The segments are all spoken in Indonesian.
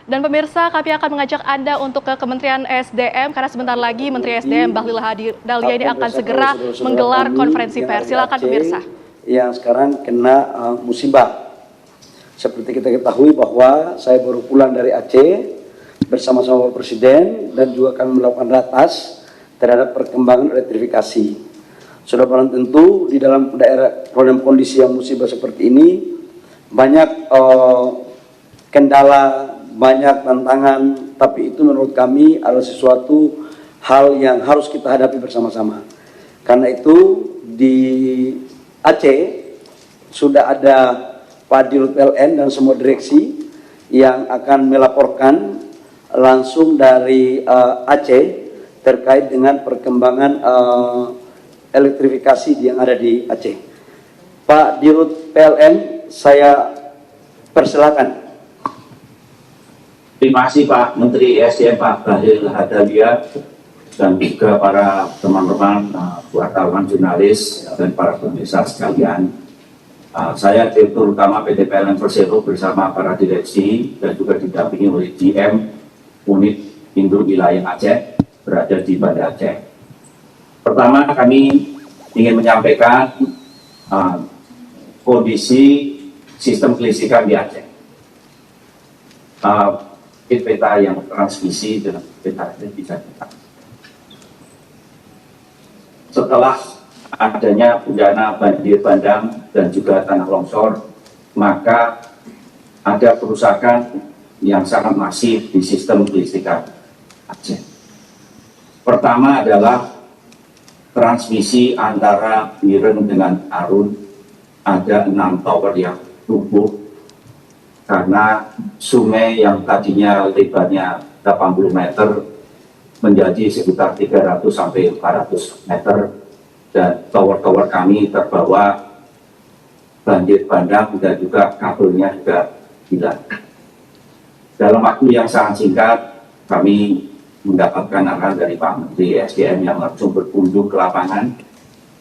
Dan pemirsa, kami akan mengajak Anda untuk ke Kementerian SDM karena sebentar lagi Menteri SDM Bahlil Lahadalia ini akan segera menggelar konferensi pers. Silakan pemirsa. Yang sekarang kena musibah. Seperti kita ketahui bahwa saya baru pulang dari Aceh bersama-sama Bapak Presiden dan juga akan melakukan ratas terhadap perkembangan elektrifikasi. Sudah barang tentu di dalam dalam kondisi yang musibah seperti ini banyak kendala, banyak tantangan, tapi itu menurut kami adalah sesuatu hal yang harus kita hadapi bersama-sama. Karena itu di Aceh sudah ada Pak Dirut PLN dan semua direksi yang akan melaporkan langsung dari Aceh terkait dengan perkembangan elektrifikasi yang ada di Aceh. Pak Dirut PLN, saya persilakan. Terima kasih Pak Menteri SDM Pak Bahlil Lahadalia dan juga para teman-teman wartawan jurnalis dan para pemirsa sekalian. Saya Direktur Utama PT PLN Persero bersama para direksi dan juga didampingi oleh GM Unit Induk Wilayah Aceh berada di Banda Aceh. Pertama kami ingin menyampaikan kondisi sistem kelistrikan di Aceh. Peta yang transmisi dengan peta ini bisa kita. Setelah adanya bencana banjir bandang dan juga tanah longsor, maka ada kerusakan yang sangat masif di sistem kelistrikan Aceh. Pertama adalah transmisi antara Biren dengan Arun, ada 6 tower yang rubuh karena sungai yang tadinya lebarnya 80 meter menjadi sekitar 300 sampai 400 meter dan tower-tower kami terbawa banjir bandang dan juga kabelnya juga hilang. Dalam waktu yang sangat singkat kami mendapatkan arahan dari Pak Menteri SDM yang langsung berkunjung ke lapangan,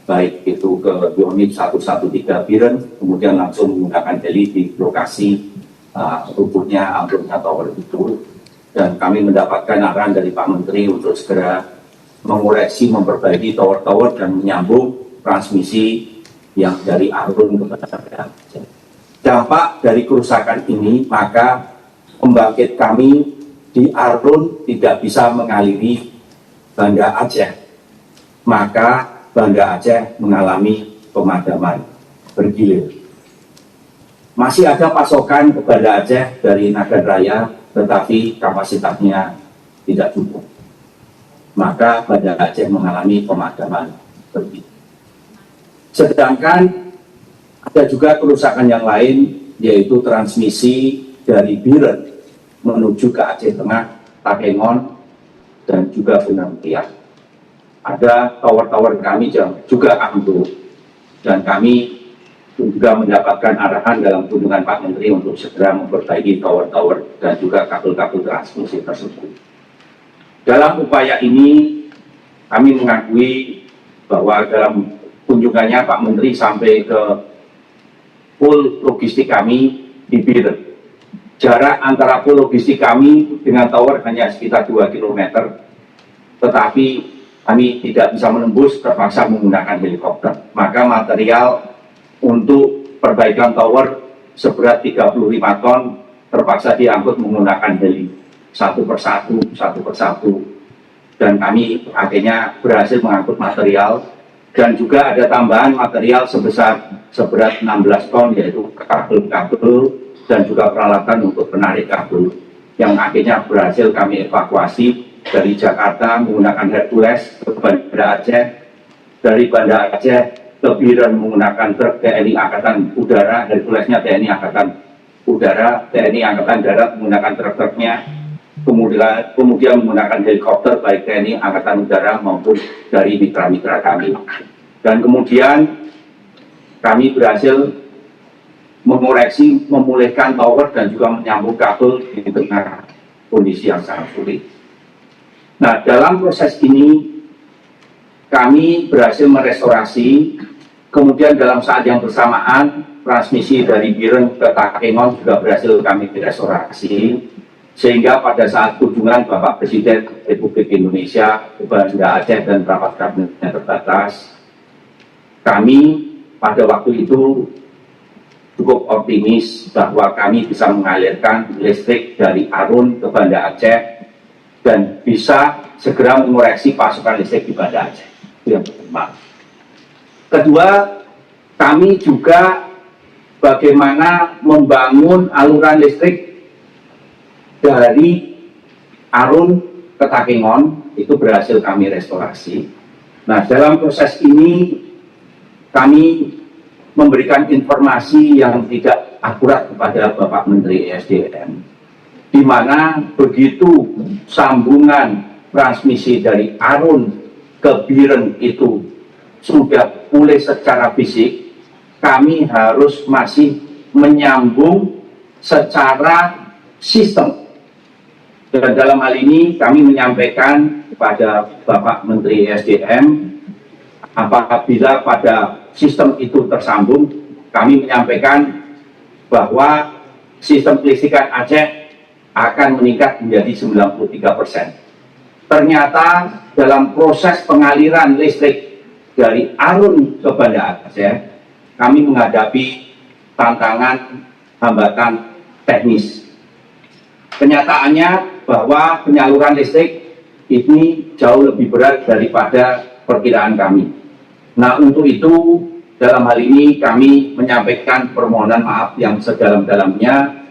baik itu ke unit 113 Biren, kemudian langsung menggunakan heli di lokasi rubuhnya ambruknya tower itu, dan kami mendapatkan arahan dari Pak Menteri untuk segera mengoreksi, memperbaiki tower-tower dan menyambung transmisi yang dari Arun kepada Aceh. Dampak dari kerusakan ini, maka pembangkit kami di Arun tidak bisa mengaliri Banda Aceh, maka Banda Aceh mengalami pemadaman bergilir. Masih ada pasokan ke Banda Aceh dari Nagan Raya, tetapi kapasitasnya tidak cukup. Maka Banda Aceh mengalami pemadaman bergilir. Sedangkan ada juga kerusakan yang lain, yaitu transmisi dari Biren menuju ke Aceh Tengah, Takengon, dan juga Benang Tiak. Ada tower-tower kami yang juga ambruk, dan kami juga mendapatkan arahan dalam kunjungan Pak Menteri untuk segera memperbaiki tower-tower dan juga kabel-kabel transmisi tersebut. Dalam upaya ini, kami mengakui bahwa dalam kunjungannya Pak Menteri sampai ke pool logistik kami di Biren. Jarak antara pool logistik kami dengan tower hanya sekitar 2 km, tetapi kami tidak bisa menembus, terpaksa menggunakan helikopter. Maka material untuk perbaikan tower seberat 35 ton terpaksa diangkut menggunakan heli satu persatu, dan kami akhirnya berhasil mengangkut material, dan juga ada tambahan material seberat 16 ton, yaitu kabel-kabel dan juga peralatan untuk penarik kabel yang akhirnya berhasil kami evakuasi dari Jakarta menggunakan Hercules ke Banda Aceh, dari Banda Aceh ke Biren menggunakan truk TNI Angkatan Udara, Herculesnya TNI Angkatan Udara, TNI Angkatan Darat menggunakan truk-truknya, kemudian menggunakan helikopter baik TNI Angkatan Udara maupun dari mitra-mitra kami. Dan kemudian kami berhasil mengoreksi, memulihkan tower dan juga menyambung kabel di tengah kondisi yang sangat sulit. Nah, dalam proses ini kami berhasil merestorasi, kemudian dalam saat yang bersamaan transmisi dari Biren ke Takengon juga berhasil kami restorasi, Sehingga pada saat kunjungan Bapak Presiden Republik Indonesia ke Banda Aceh dan rapat kabinetnya terbatas, kami pada waktu itu cukup optimis bahwa kami bisa mengalirkan listrik dari Arun ke Banda Aceh dan bisa segera mengoreksi pasokan listrik di Banda Aceh. Itu yang pertama. Kedua, kami juga bagaimana membangun aluran listrik dari Arun ke Takengon, itu berhasil kami restorasi. Nah, dalam proses ini kami memberikan informasi yang tidak akurat kepada Bapak Menteri ESDM, di mana begitu sambungan transmisi dari Arun ke Biren itu sudah pulih secara fisik, kami harus masih menyambung secara sistem. Dan dalam hal ini kami menyampaikan kepada Bapak Menteri ESDM, apabila pada sistem itu tersambung, kami menyampaikan bahwa sistem kelistrikan Aceh akan meningkat menjadi 93%. Ternyata dalam proses pengaliran listrik dari Arun ke Banda Aceh, kami menghadapi tantangan hambatan teknis. Kenyataannya bahwa penyaluran listrik ini jauh lebih berat daripada perkiraan kami. Nah, untuk itu dalam hal ini kami menyampaikan permohonan maaf yang sedalam-dalamnya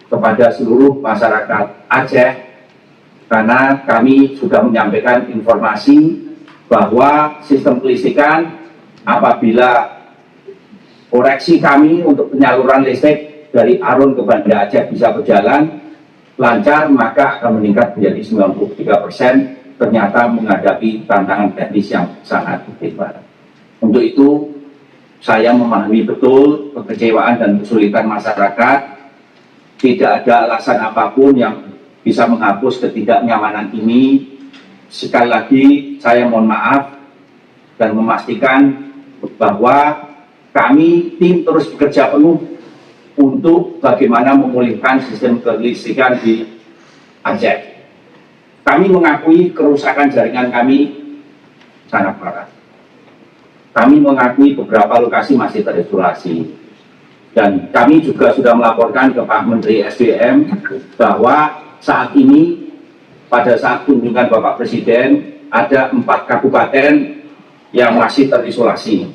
kepada seluruh masyarakat Aceh, karena kami sudah menyampaikan informasi bahwa sistem kelistrikan apabila koreksi kami untuk penyaluran listrik dari Arun ke Banda Aceh bisa berjalan lancar, maka akan meningkat menjadi 93%, ternyata menghadapi tantangan teknis yang sangat hebat. Untuk itu, saya memahami betul kekecewaan dan kesulitan masyarakat. Tidak ada alasan apapun yang bisa menghapus ketidaknyamanan ini. Sekali lagi, saya mohon maaf dan memastikan bahwa kami tim terus bekerja penuh untuk bagaimana memulihkan sistem kelistrikan di Aceh. Kami mengakui kerusakan jaringan kami sangat parah. Kami mengakui beberapa lokasi masih terisolasi. Dan kami juga sudah melaporkan ke Pak Menteri SDM bahwa saat ini pada saat kunjungan Bapak Presiden ada 4 kabupaten yang masih terisolasi.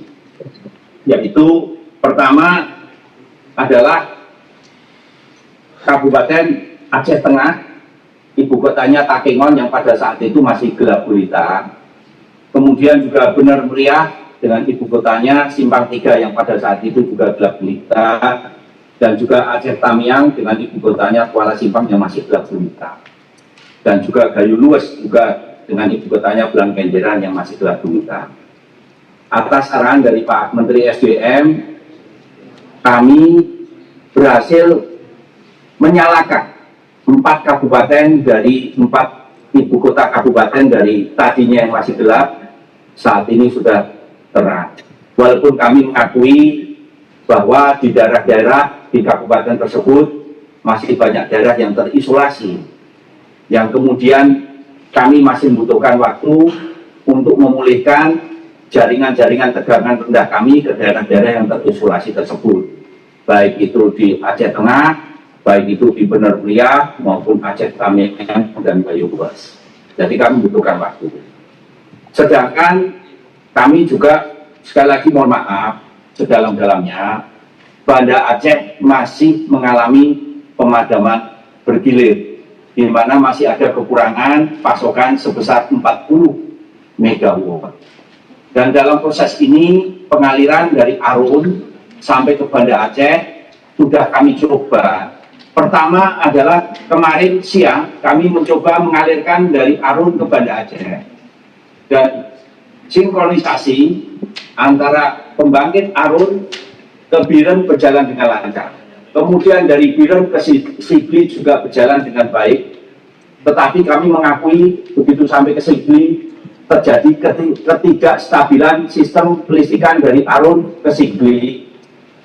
Yaitu pertama adalah Kabupaten Aceh Tengah, ibu kotanya Takengon yang pada saat itu masih gelap gulita. Kemudian juga Bener Meriah dengan ibu kotanya Simpang 3 yang pada saat itu juga gelap gulita. Dan juga Aceh Tamiang dengan ibu kotanya Kuala Simpang yang masih gelap gulita. Dan juga Gayo Luwes juga dengan ibu kotanya Belang Kenjeran yang masih gelap gulita. Atas arahan dari Pak Menteri SDM, kami berhasil menyalakan 4 kabupaten dari 4 ibu kota kabupaten dari tadinya yang masih gelap, saat ini sudah terang. Walaupun kami mengakui bahwa di daerah-daerah di kabupaten tersebut masih banyak daerah yang terisolasi, yang kemudian kami masih membutuhkan waktu untuk memulihkan jaringan-jaringan tegangan rendah kami ke daerah-daerah yang terisolasi tersebut, baik itu di Aceh Tengah, baik itu di Bener Meriah maupun Aceh Tamiang dan Gayo Luwes. Jadi kami membutuhkan waktu. Sedangkan kami juga sekali lagi mohon maaf sedalam-dalamnya, Banda Aceh masih mengalami pemadaman bergilir, di mana masih ada kekurangan pasokan sebesar 40 megawatt. Dan dalam proses ini pengaliran dari Arun sampai ke Banda Aceh sudah kami coba. Pertama adalah kemarin siang kami mencoba mengalirkan dari Arun ke Banda Aceh. Dan sinkronisasi antara pembangkit Arun ke Biren berjalan dengan lancar. Kemudian dari Biren ke Sigli juga berjalan dengan baik. Tetapi kami mengakui begitu sampai ke Sigli terjadi ketidakstabilan sistem kelistrikan dari Arun ke Sigli,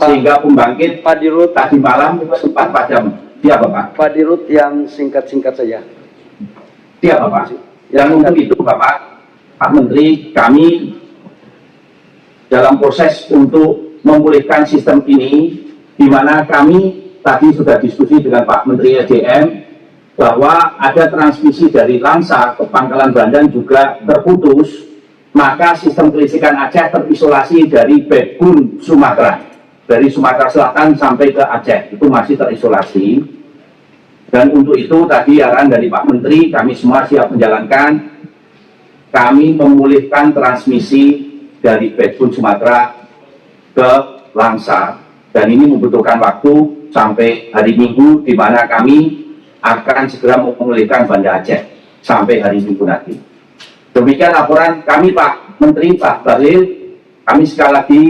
sehingga pembangkit Pak Dirut tadi malam sempat padam Siap Bapak. Pak Dirut yang singkat-singkat saja. Siap Bapak. Ya, Dan untuk itu Bapak, Pak Menteri, kami dalam proses untuk memulihkan sistem ini, di mana kami tadi sudah diskusi dengan Pak Menteri SDM bahwa ada transmisi dari Langsa ke Pangkalan Bandan juga terputus, maka sistem kelistrikan Aceh terisolasi dari backbone Sumatera, dari Sumatera Selatan sampai ke Aceh, itu masih terisolasi. Dan untuk itu tadi arahan dari Pak Menteri, kami semua siap menjalankan. Kami memulihkan transmisi dari backbone Sumatera ke Langsa, dan ini membutuhkan waktu sampai hari Minggu, di mana kami akan segera memulihkan Banda Aceh sampai hari Minggu nanti. Demikian laporan kami Pak Menteri, Pak Bahlil. Kami sekali lagi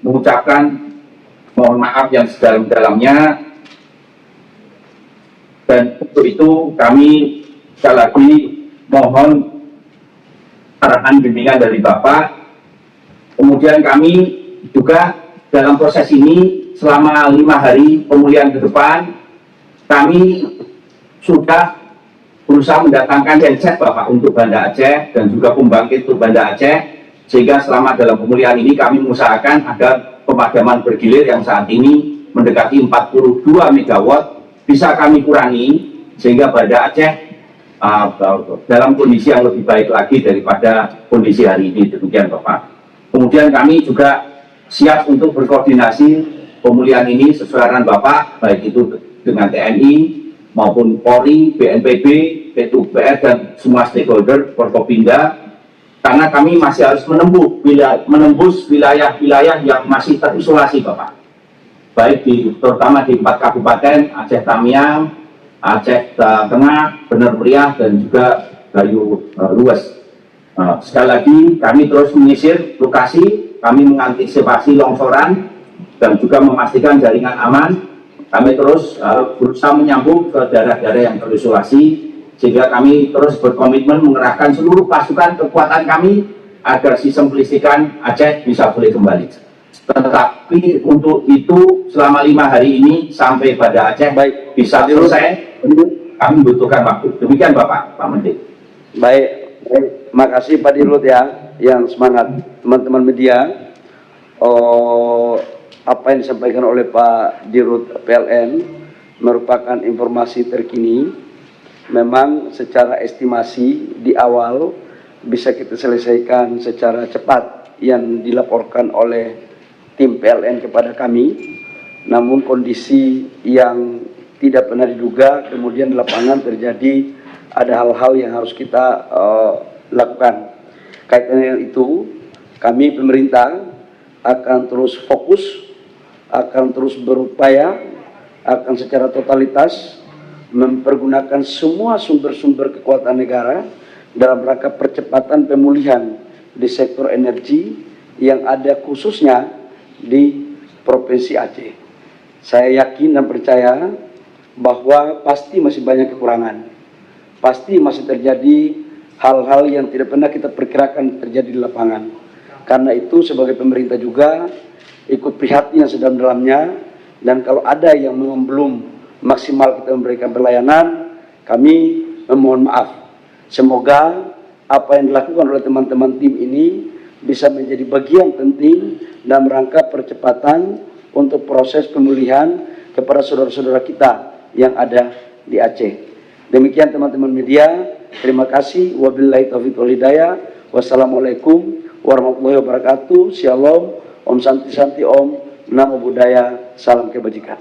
mengucapkan mohon maaf yang sedalam-dalamnya, dan untuk itu kami sekali lagi mohon arahan bimbingan dari Bapak. Kemudian kami juga dalam proses ini selama 5 hari pemulihan ke depan, kami sudah berusaha mendatangkan genset Bapak untuk Banda Aceh dan juga pembangkit untuk Banda Aceh, sehingga selama dalam pemulihan ini kami mengusahakan agar pemadaman bergilir yang saat ini mendekati 42 MW bisa kami kurangi, sehingga Banda Aceh dalam kondisi yang lebih baik lagi daripada kondisi hari ini. Demikian Bapak. Kemudian kami juga siap untuk berkoordinasi pemulihan ini sesuai arahan Bapak, baik itu dengan TNI maupun Polri, BNPB, PUPR, dan semua stakeholder Forkopimda, karena kami masih harus menembus wilayah-wilayah yang masih terisolasi Bapak, baik terutama di 4 kabupaten, Aceh Tamiang, Aceh Tengah, Bener Meriah, dan juga Gayo Lues. Sekali lagi kami terus menyisir lokasi, kami mengantisipasi longsoran dan juga memastikan jaringan aman. Kami terus berusaha menyambung ke daerah-daerah yang terisolasi, sehingga kami terus berkomitmen mengerahkan seluruh pasukan kekuatan kami agar sistem kelistrikan Aceh bisa pulih kembali. Tetapi untuk itu selama 5 hari ini sampai pada Aceh bisa selesai, kami membutuhkan waktu. Demikian Bapak, Pak Menteri. Baik, makasih Pak Dirut ya, yang semangat. Teman-teman media, apa yang disampaikan oleh Pak Dirut PLN merupakan informasi terkini. Memang secara estimasi di awal bisa kita selesaikan secara cepat yang dilaporkan oleh tim PLN kepada kami. Namun kondisi yang tidak pernah diduga, kemudian di lapangan terjadi ada hal-hal yang harus kita lakukan. Kaitan dengan itu, kami pemerintah akan terus fokus, akan terus berupaya, akan secara totalitas mempergunakan semua sumber-sumber kekuatan negara dalam rangka percepatan pemulihan di sektor energi yang ada khususnya di Provinsi Aceh. Saya yakin dan percaya bahwa pasti masih banyak kekurangan, pasti masih terjadi hal-hal yang tidak pernah kita perkirakan terjadi di lapangan. Karena itu sebagai pemerintah juga ikut prihatin yang sedalam-dalamnya, dan kalau ada yang memang belum maksimal kita memberikan pelayanan, kami memohon maaf. Semoga apa yang dilakukan oleh teman-teman tim ini bisa menjadi bagian penting dalam rangka percepatan untuk proses pemulihan kepada saudara-saudara kita yang ada di Aceh. Demikian teman-teman media, terima kasih. Wabillahi taufiq wal hidayah. Wassalamualaikum warahmatullahi wabarakatuh. Shalom, Om Santi Santi Om, Namo Buddhaya, salam kebajikan.